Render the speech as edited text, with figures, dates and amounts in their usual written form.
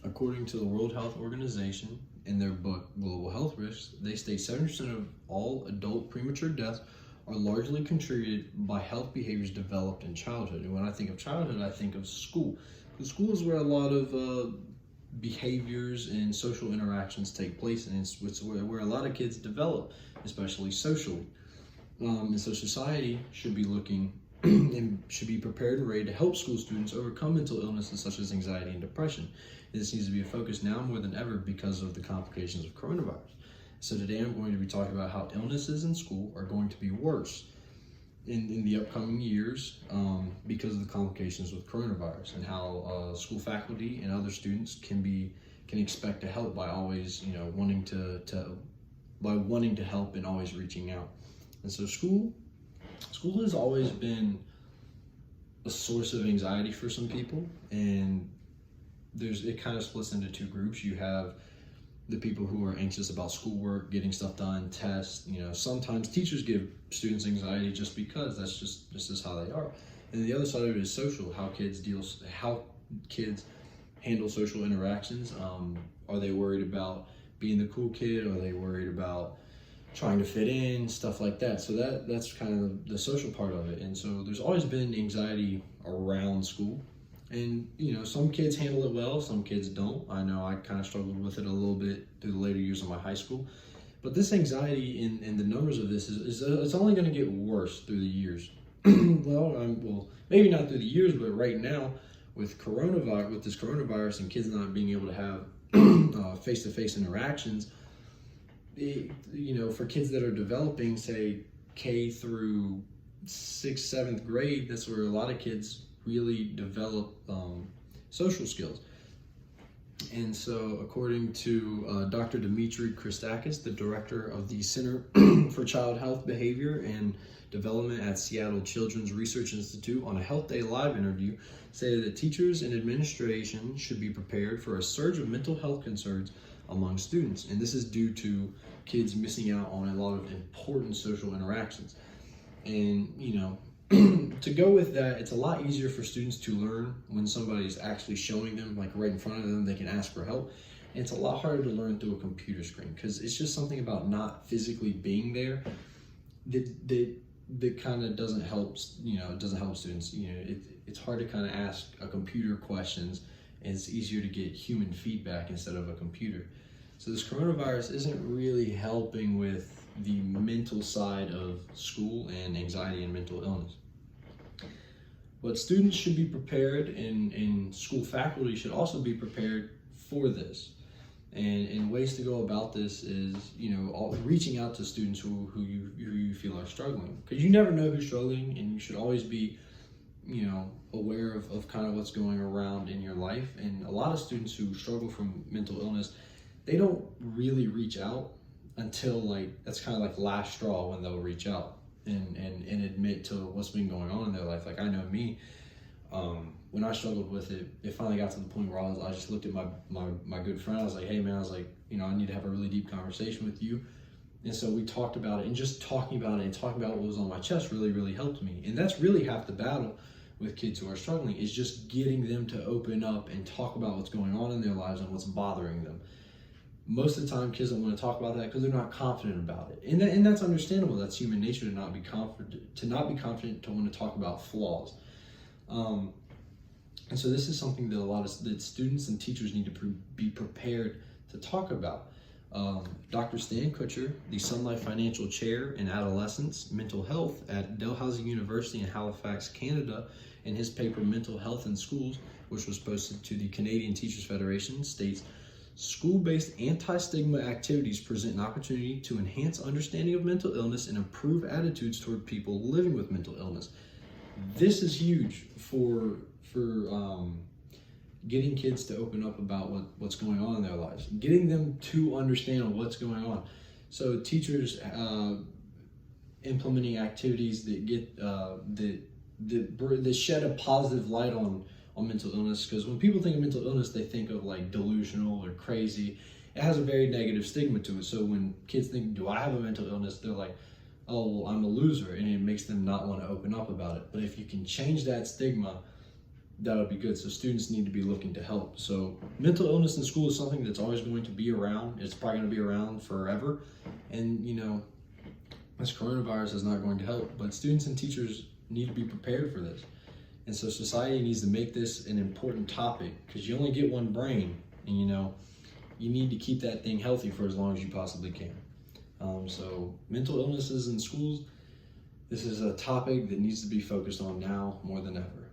According to the World Health Organization, in their book Global Health Risks, they state 70% of all adult premature deaths are largely contributed by health behaviors developed in childhood. And when I think of childhood, I think of school. Because school is where a lot of behaviors and social interactions take place, and it's where a lot of kids develop, especially socially. And so society should be looking and should be prepared and ready to help school students overcome mental illnesses such as anxiety and depression. And this needs to be a focus now more than ever because of the complications of coronavirus. So today I'm going to be talking about how illnesses in school are going to be worse in the upcoming years because of the complications with coronavirus, and how school faculty and other students can expect to help by always wanting to help and always reaching out. And so school has always been a source of anxiety for some people, and it kind of splits into two groups. You have the people who are anxious about schoolwork, getting stuff done, tests. Sometimes teachers give students anxiety just because this is how they are. And the other side of it is social, how kids handle social interactions. Are they worried about being the cool kid? Are they worried about trying to fit in, stuff like that? So that's kind of the social part of it. And so there's always been anxiety around school. And some kids handle it well, some kids don't. I know I kind of struggled with it a little bit through the later years of my high school. But this anxiety and the numbers of this is it's only going to get worse through the years. well, maybe not through the years, but right now with this coronavirus and kids not being able to have face-to-face interactions, for kids that are developing, say, K through 6th, 7th grade, that's where a lot of kids really develop social skills. And so according to Dr. Dimitri Christakis, the director of the Center for Child Health Behavior and Development at Seattle Children's Research Institute, on a Health Day Live interview, stated that teachers and administration should be prepared for a surge of mental health concerns among students. And this is due to kids missing out on a lot of important social interactions. And to go with that, it's a lot easier for students to learn when somebody's actually showing them, like right in front of them, they can ask for help. And it's a lot harder to learn through a computer screen, because it's just something about not physically being there that kind of doesn't help. It doesn't help students. It's hard to kind of ask a computer questions, and it's easier to get human feedback instead of a computer. So this coronavirus isn't really helping with the mental side of school and anxiety and mental illness. But students should be prepared, and school faculty should also be prepared for this. And ways to go about this is, reaching out to students who you feel are struggling, because you never know who's struggling, and you should always be, aware of kind of what's going around in your life. And a lot of students who struggle from mental illness, they don't really reach out until that's kind of like last straw, when they'll reach out and admit to what's been going on in their life. Like, I know me, when I struggled with it, it finally got to the point where I just looked at my good friend. I was like, hey man, I need to have a really deep conversation with you. And so we talked about it, and just talking about it and talking about what was on my chest really, really helped me. And that's really half the battle with kids who are struggling, is just getting them to open up and talk about what's going on in their lives and what's bothering them. Most of the time, kids don't want to talk about that because they're not confident about it, and that's understandable. That's human nature to not be confident, to want to talk about flaws. And so this is something that students and teachers need to be prepared to talk about. Dr. Stan Kutcher, the Sun Life Financial Chair in Adolescence Mental Health at Dalhousie University in Halifax, Canada, in his paper Mental Health in Schools, which was posted to the Canadian Teachers Federation, states, school-based anti-stigma activities present an opportunity to enhance understanding of mental illness and improve attitudes toward people living with mental illness. This is huge for getting kids to open up about what's going on in their lives, getting them to understand what's going on. So teachers implementing activities that get that shed a positive light on mental illness, because when people think of mental illness, they think of like delusional or crazy. It has a very negative stigma to it. So when kids think, do I have a mental illness, they're like, oh, well, I'm a loser, and it makes them not want to open up about it. But if you can change that stigma, that'll be good. So students need to be looking to help. So mental illness in school is something that's always going to be around. It's probably going to be around forever. And, you know, this coronavirus is not going to help, but students and teachers need to be prepared for this. And so society needs to make this an important topic, because you only get one brain, and, you know, you need to keep that thing healthy for as long as you possibly can. So mental illnesses in schools, this is a topic that needs to be focused on now more than ever.